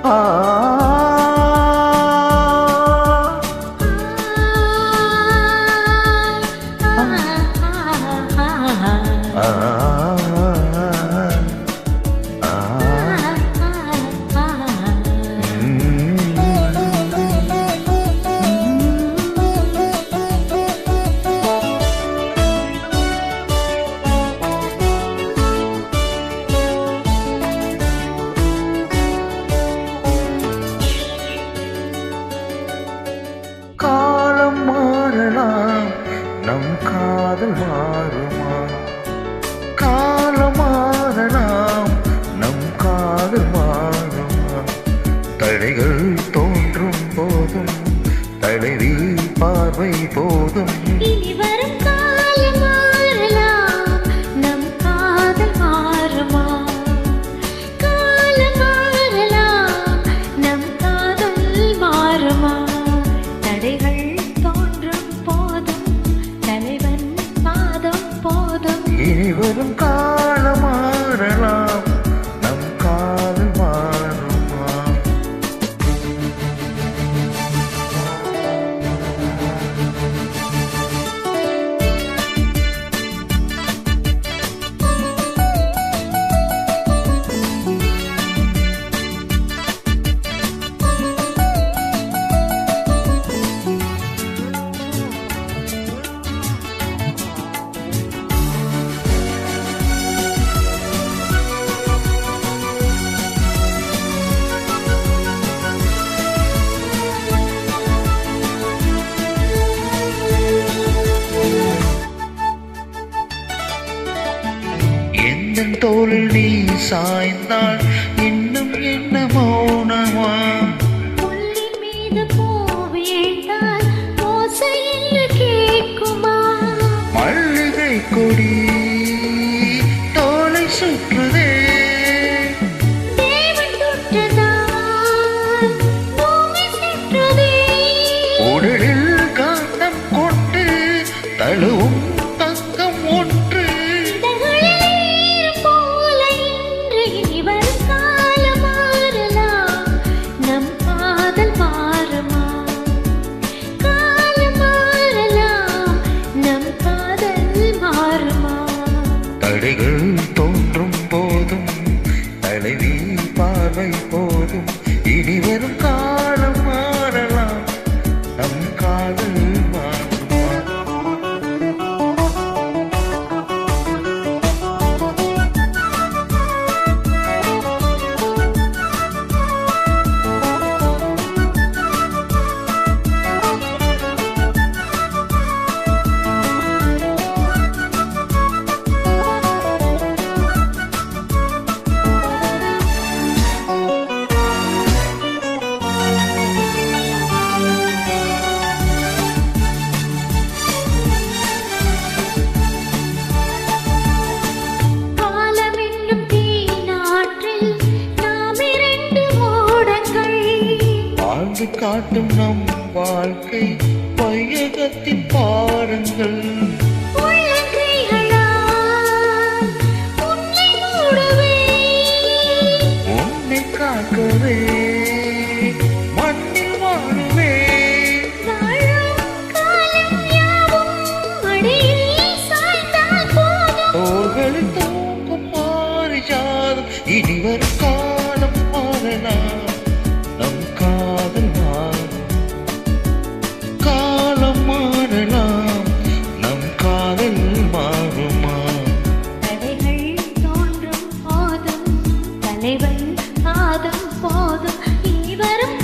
ஆ காலம் மாறலாம் நம் காதல் மாறுமா காலம் மாறலாம் நம் காதல் மாறுமா தடைகள் தோன்றும் போதும் தலைவி பார்வை போதும் இனி வரும் காலம் மாறலாம் நம் காதல் மாறுமா காலம் மாறலாம் நம் காதல் மாறுமா தடைகள் தோன்றும் போதும் தலைவன் பாதம் போதும் இனி வரும் காலம் மாறலாம் நம் காதல் மாறுமா எந்தன் தோளில் நீ சாய்ந்தால் இன்னும் என்ன மௌனமா புள்ளி மீது பூ வீழ்ந்தால் ஓசையில் கேட்குமா மல்லிகை கொடி தோளை சுற்றுதே தேவன் தொட்டதால் பூமி சுற்றுதே உடலில் காந்தம் கொண்டு தழுவும் தங்கம் ஒன்று இதழ்களில் போல இன்று இனி வரும் காலம் மாறலாம் நம் காதல் மாறுமா காலம் மாறலாம் நம் காதல் மாறுமா தடைகள் தோன்றும் போதும் தலைவி பார்வை போதும் இனி வரும் காலம் மாறலாம் நம் காதல் மாறுமா காலம் என்னும் தீநாற்றில் நாம் இரண்டு ஓடங்கள் வாழ்ந்து காட்டும் நம் வாழ்க்கை பையகத்தின் பாருங்கள் உள்ளங்கைகளால் உன்னை மூடவே உன்னை காக்கவே மண்ணில் வாழுவே வாழும் காலம் யாவும் மடியில் சாய்ந்தால் போதும் தோள்களில் தூங்கும் மாறிஜாதும் இனி வரும் காலம் மாறலாம் நம் காதல் மாறும் காலம் மாறலாம் நம் காதல் மாறுமா தடைகள் தோன்றும் போதும் தலைவன் பாதம் போதும் இனி வரும்